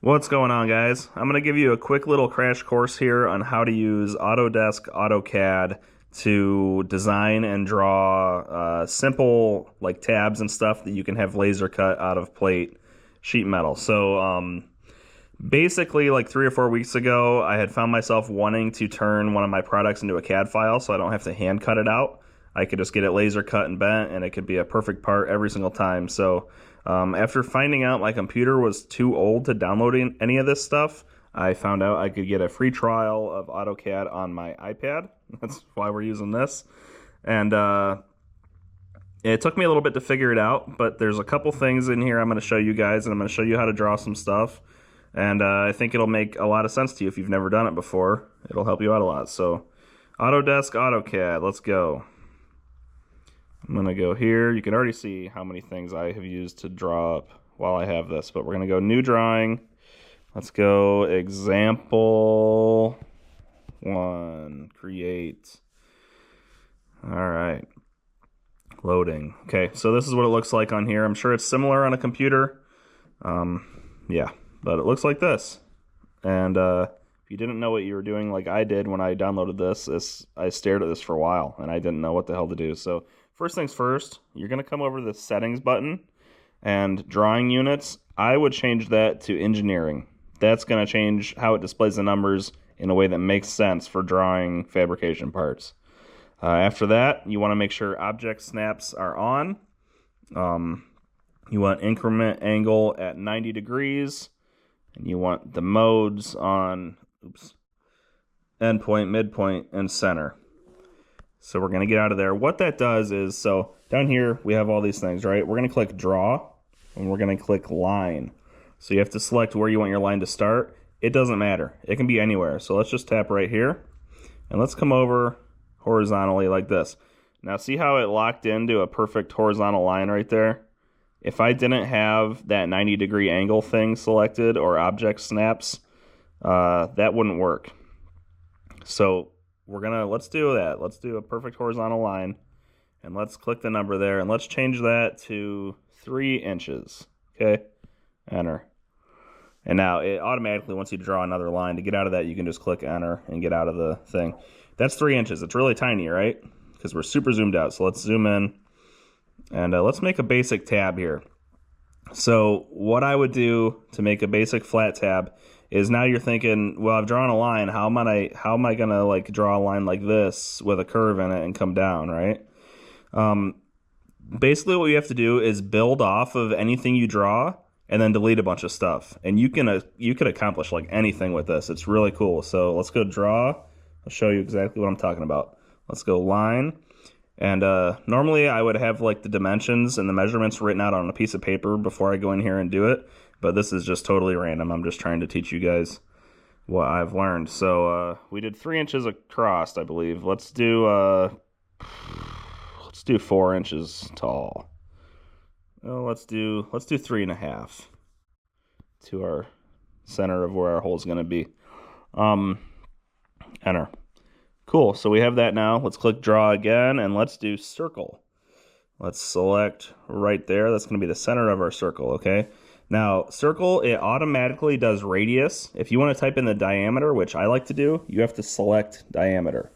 What's going on, guys? I'm going to give you a quick little crash course here on how to use Autodesk AutoCAD to design and draw simple like tabs and stuff that you can have laser cut out of plate sheet metal. Basically, like 3 or 4 weeks ago, I had found myself wanting to turn one of my products into a CAD file so I don't have to hand cut it out. I could just get it laser cut and bent, and it could be a perfect part every single time. After finding out my computer was too old to download any of this stuff, I found out I could get a free trial of AutoCAD on my iPad. That's why we're using this. And It took me a little bit to figure it out, but there's a couple things in here I'm going to show you guys, and I'm going to show you how to draw some stuff. And I think it'll make a lot of sense to you if you've never done it before. It'll help you out a lot. So, Autodesk AutoCAD, let's go. I'm going to go here. You can already see how many things I have used to draw up while I have this, but we're going to go new drawing. Let's go example 1, create. All right, loading. Okay, so this is what it looks like on here. I'm sure it's similar on a computer. Yeah, but it looks like this. And if you didn't know what you were doing like I did when I downloaded this, I stared at this for a while and I didn't know what the hell to do. So first things first, you're going to come over to the settings button and drawing units. I would change that to engineering. That's going to change how it displays the numbers in a way that makes sense for drawing fabrication parts. After that, you want to make sure object snaps are on. You want increment angle at 90 degrees. And you want the modes on endpoint, midpoint, and center. So we're going to get out of there. What that does is, so down here we have all these things, right? We're going to click draw, and we're going to click line. So you have to select where you want your line to start. It doesn't matter. It can be anywhere. So let's just tap right here, and let's come over horizontally like this. Now see how it locked into a perfect horizontal line right there? If I didn't have that 90-degree angle thing selected or object snaps, that wouldn't work. So let's do that. Let's do a perfect horizontal line, and let's click the number there, and let's change that to 3 inches. Okay, enter. And now it automatically wants you to draw another line. To get out of that, you can just click enter and get out of the thing. That's 3 inches. It's really tiny, right? Because we're super zoomed out. So let's zoom in, and let's make a basic tab here. So what I would do to make a basic flat tab is, now you're thinking, well, I've drawn a line. How am I gonna like draw a line like this with a curve in it and come down, right? Basically, what you have to do is build off of anything you draw and then delete a bunch of stuff, and you can accomplish like anything with this. It's really cool. So let's go draw. I'll show you exactly what I'm talking about. Let's go line. And normally I would have like the dimensions and the measurements written out on a piece of paper before I go in here and do it, but this is just totally random. I'm just trying to teach you guys what I've learned. So we did 3 inches across, I believe. Let's do 4 inches tall. Oh, let's do 3.5 to our center of where our hole is going to be. Enter. Cool, so we have that now. Let's click draw again, and let's do circle. Let's select right there. That's going to be the center of our circle, okay? Now, circle, it automatically does radius. If you want to type in the diameter, which I like to do, you have to select diameter.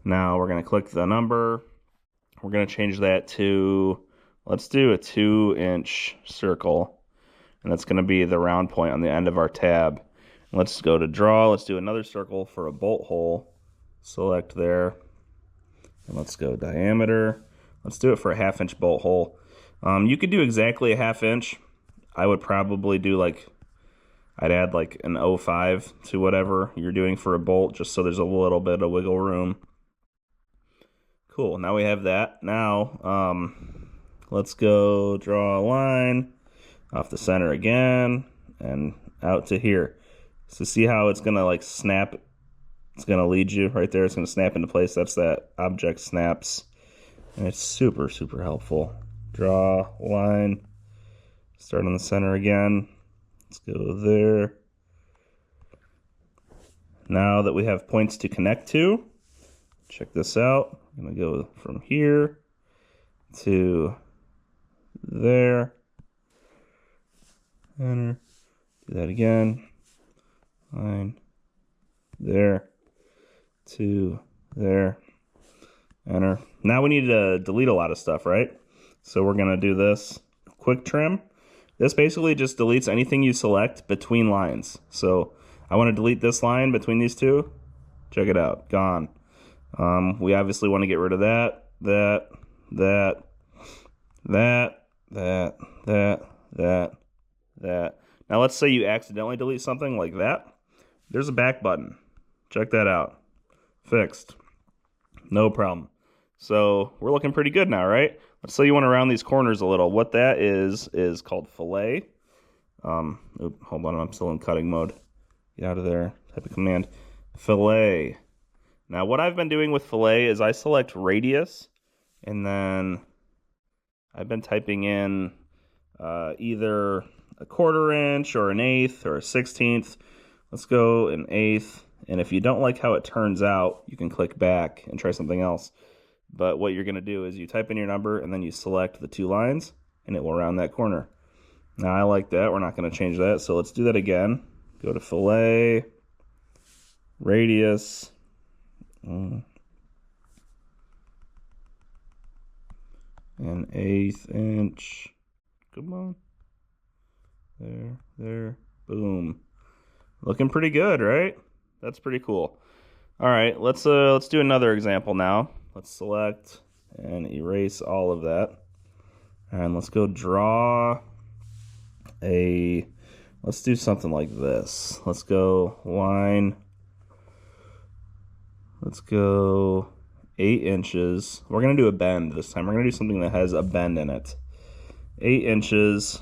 Now, we're going to click the number. We're going to change that to, let's do a 2-inch circle, and that's going to be the round point on the end of our tab. Let's go to draw. Let's do another circle for a bolt hole. Select there, and let's go diameter. Let's do it for a 1/2-inch bolt hole. You could do exactly a 1/2 inch. I would probably do I'd add like an 0.5 to whatever you're doing for a bolt, just so there's a little bit of wiggle room. Cool, now we have that. Now, let's go draw a line off the center again and out to here. So see how it's gonna like snap. It's going to lead you right there. It's going to snap into place. That's that object snaps. And it's super, super helpful. Draw, line, start on the center again. Let's go there. Now that we have points to connect to, check this out. I'm going to go from here to there. Enter. Do that again. Line there to there. Enter. Now we need to delete a lot of stuff, right? So we're gonna do this quick trim. This basically just deletes anything you select between lines. So I want to delete this line between these two. Check it out, gone. We obviously want to get rid of that. Now let's say you accidentally delete something like that. There's a back button. Check that out. Fixed. No problem. So we're looking pretty good now, right? Let's say you want to round these corners a little. What that is called fillet. Hold on, I'm still in cutting mode. Get out of there. Type of command. Fillet. Now what I've been doing with fillet is I select radius, and then I've been typing in either a 1/4 inch or an 1/8 or a 1/16. Let's go an 1/8. And if you don't like how it turns out, you can click back and try something else. But what you're going to do is you type in your number and then you select the 2 lines and it will round that corner. Now I like that. We're not going to change that. So let's do that again. Go to fillet, radius, an 1/8 inch. Come on. There, boom. Looking pretty good, right? That's pretty cool. All right, let's do another example now. Let's select and erase all of that. And let's go draw let's do something like this. Let's go line. Let's go 8 inches. We're gonna do a bend this time. We're gonna do something that has a bend in it. 8 inches.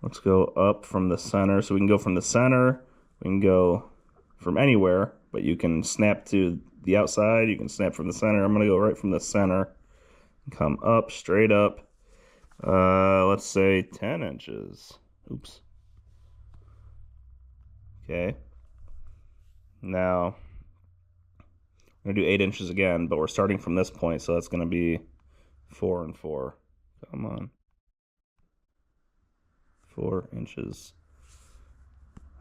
Let's go up from the center. So we can go from the center. We can go from anywhere, but you can snap to the outside. You can snap from the center. I'm going to go right from the center and come up, straight up. Let's say 10 inches. Oops. Okay. Now, I'm going to do 8 inches again, but we're starting from this point, so that's going to be 4 and 4. Come on. 4 inches.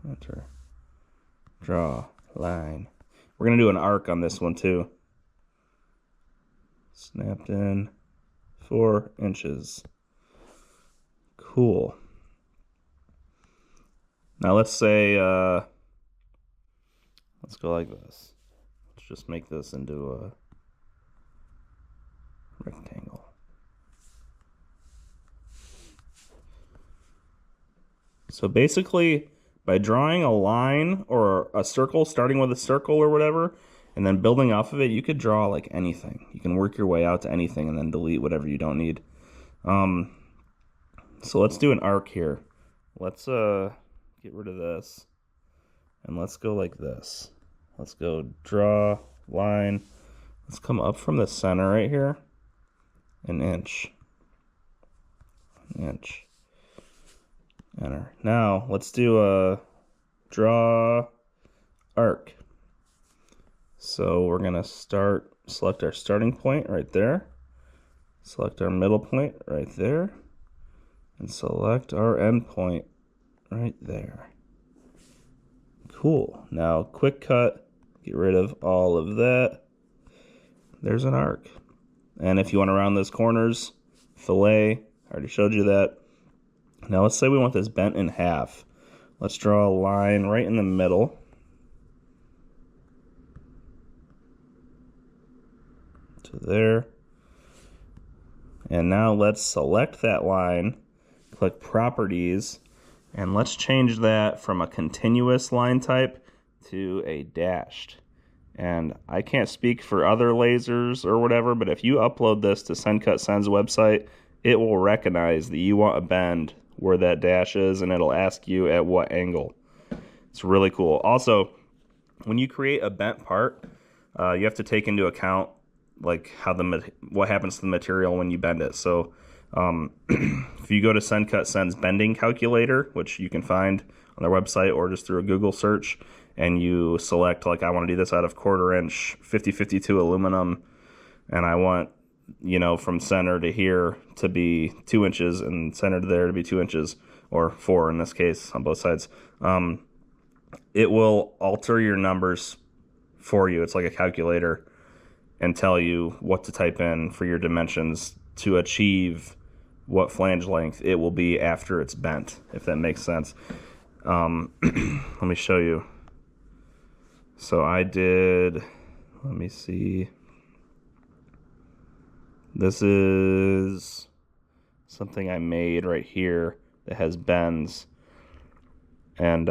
Enter. Draw. Line. We're going to do an arc on this one too. Snapped in. 4 inches. Cool. Now let's say, let's go like this. Let's just make this into a rectangle. So basically, by drawing a line or a circle, starting with a circle or whatever, and then building off of it, you could draw like anything. You can work your way out to anything and then delete whatever you don't need. So let's do an arc here. Let's get rid of this, and let's go like this. Let's go draw, line. Let's come up from the center right here, an inch. An inch. Enter. Now let's do a draw arc. So we're gonna select our starting point right there, select our middle point right there, and select our end point right there. Cool. Now quick cut, get rid of all of that. There's an arc. And if you want to round those corners, fillet, I already showed you that. Now let's say we want this bent in half. Let's draw a line right in the middle. To there. And now let's select that line, click Properties, and let's change that from a continuous line type to a dashed. And I can't speak for other lasers or whatever, but if you upload this to SendCutSend's website, it will recognize that you want a bend where that dash is, and it'll ask you at what angle. It's really cool. Also, when you create a bent part, you have to take into account like what happens to the material when you bend it. So if you go to SendCutSend's bending calculator, which you can find on their website or just through a Google search, and you select like I want to do this out of 1/4 inch 5052 aluminum, and I want you know, from center to here to be 2 inches and center to there to be 2 inches, or 4 in this case on both sides. It will alter your numbers for you. It's like a calculator, and tell you what to type in for your dimensions to achieve what flange length it will be after it's bent, if that makes sense. Let me show you. So I did, let me see. This is something I made right here that has bends. And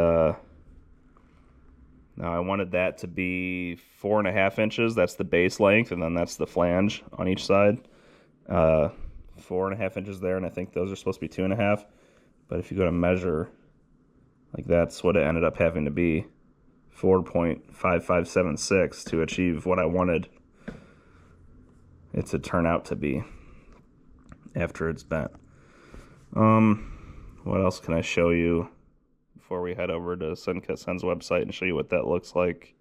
now I wanted that to be 4.5 inches. That's the base length, and then that's the flange on each side. 4.5 inches there, and I think those are supposed to be 2.5. But if you go to measure, like that's what it ended up having to be, 4.5576 to achieve what I wanted it to turn out to be after it's bent. What else can I show you before we head over to Suncut Sen's website and show you what that looks like?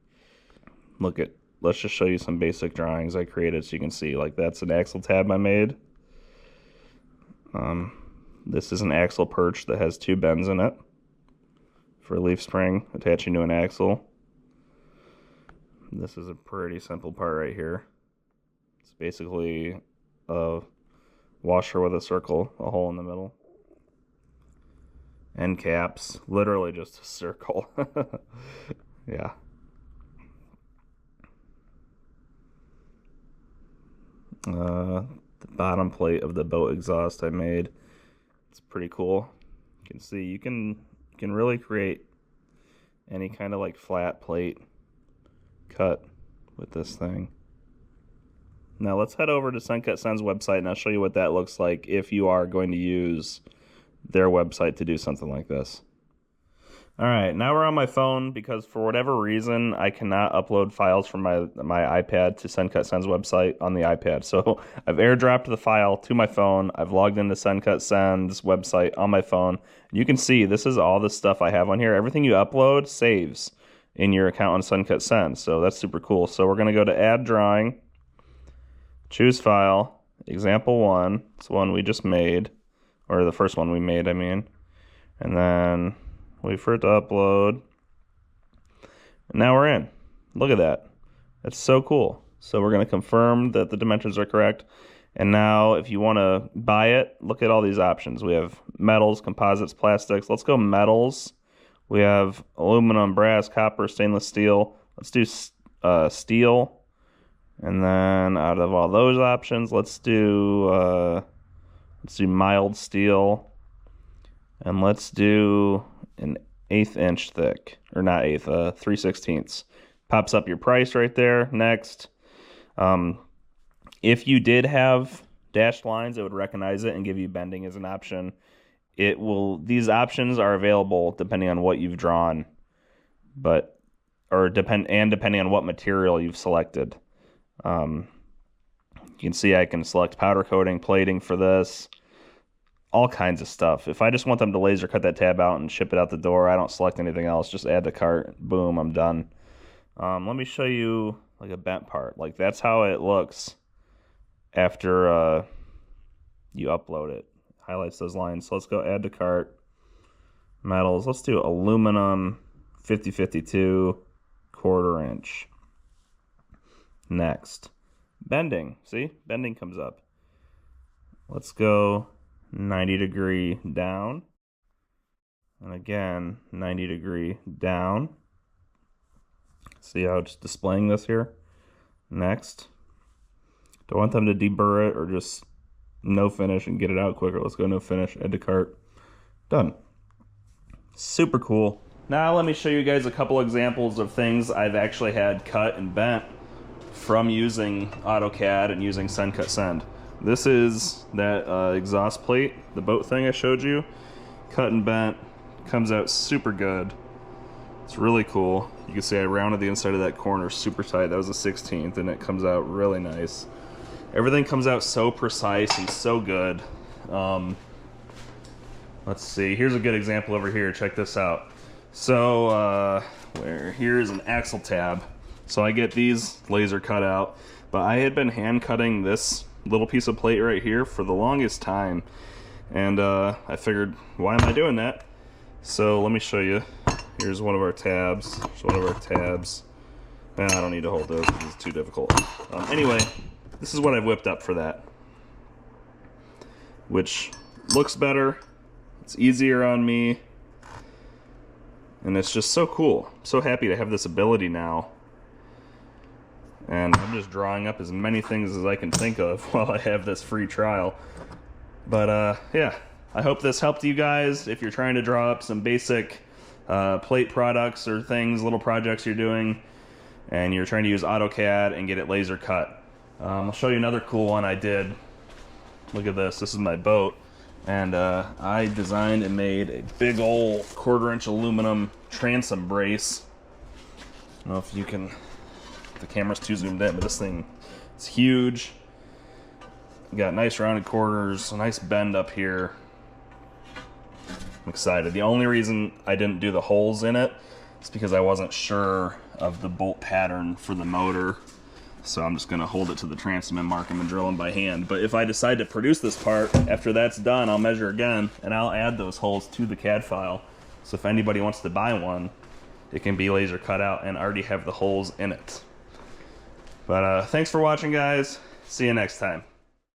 Let's just show you some basic drawings I created so you can see. Like, that's an axle tab I made. This is an axle perch that has 2 bends in it for a leaf spring attaching to an axle. This is a pretty simple part right here. It's basically a washer with a circle, a hole in the middle. End caps, literally just a circle. Yeah. The bottom plate of the boat exhaust I made. It's pretty cool. You can see you can really create any kind of like flat plate cut with this thing. Now let's head over to Suncut Sen's website and I'll show you what that looks like if you are going to use their website to do something like this. Alright, now we're on my phone because for whatever reason I cannot upload files from my iPad to Suncut Sen's website on the iPad. So I've airdropped the file to my phone. I've logged into Suncut Sen's website on my phone. You can see this is all the stuff I have on here. Everything you upload saves in your account on Suncut Sen. So that's super cool. So we're going to go to Add Drawing, choose File, Example 1. It's one we just made, or the first one we made, I mean. And then wait for it to upload. And now we're in. Look at that. That's so cool. So we're going to confirm that the dimensions are correct. And now if you want to buy it, look at all these options. We have metals, composites, plastics. Let's go metals. We have aluminum, brass, copper, stainless steel. Let's do steel. And then out of all those options, let's do mild steel. And let's do an 1/8 inch thick, or not 1/8, 3/16. Pops up your price right there. Next. If you did have dashed lines, it would recognize it and give you bending as an option. These options are available depending on what you've drawn, depending on what material you've selected. You can see I can select powder coating, plating for this. All kinds of stuff. If I just want them to laser cut that tab out and ship it out the door, I don't select anything else. Just add to cart. Boom, I'm done. Let me show you like a bent part. Like that's how it looks after you upload it. Highlights those lines. So let's go add to cart. Metals. Let's do aluminum 5052 1/4 inch. Next. Bending. See? Bending comes up. Let's go 90-degree down, and again 90-degree down. See how it's displaying this here? Next. Do I want them to deburr it or just no finish and get it out quicker? Let's go no finish, add to cart. Done. Super cool. Now let me show you guys a couple examples of things I've actually had cut and bent from using AutoCAD and using Suncut Sen. This is that exhaust plate, the boat thing I showed you. Cut and bent, comes out super good. It's really cool. You can see I rounded the inside of that corner super tight. That was a 16th, and it comes out really nice. Everything comes out so precise and so good. Let's see, here's a good example over here. Check this out. So here's an axle tab. So I get these laser cut out, but I had been hand cutting this little piece of plate right here for the longest time. And I figured, why am I doing that? So let me show you. Here's one of our tabs. Here's one of our tabs. I don't need to hold those because it's too difficult. Anyway, this is what I've whipped up for that, which looks better. It's easier on me. And it's just so cool. I'm so happy to have this ability now. And I'm just drawing up as many things as I can think of while I have this free trial. But yeah, I hope this helped you guys if you're trying to draw up some basic plate products or things, little projects you're doing, and you're trying to use AutoCAD and get it laser cut. I'll show you another cool one I did. Look at this. This is my boat. And I designed and made a big old 1/4-inch aluminum transom brace. I don't know if you can, the camera's too zoomed in, but this thing is huge. Got nice rounded corners, a nice bend up here. I'm excited. The only reason I didn't do the holes in it is because I wasn't sure of the bolt pattern for the motor. So I'm just gonna hold it to the transom and mark them and drill them by hand. But if I decide to produce this part, after that's done, I'll measure again and I'll add those holes to the CAD file. So if anybody wants to buy one, it can be laser cut out and already have the holes in it. But thanks for watching, guys. See you next time.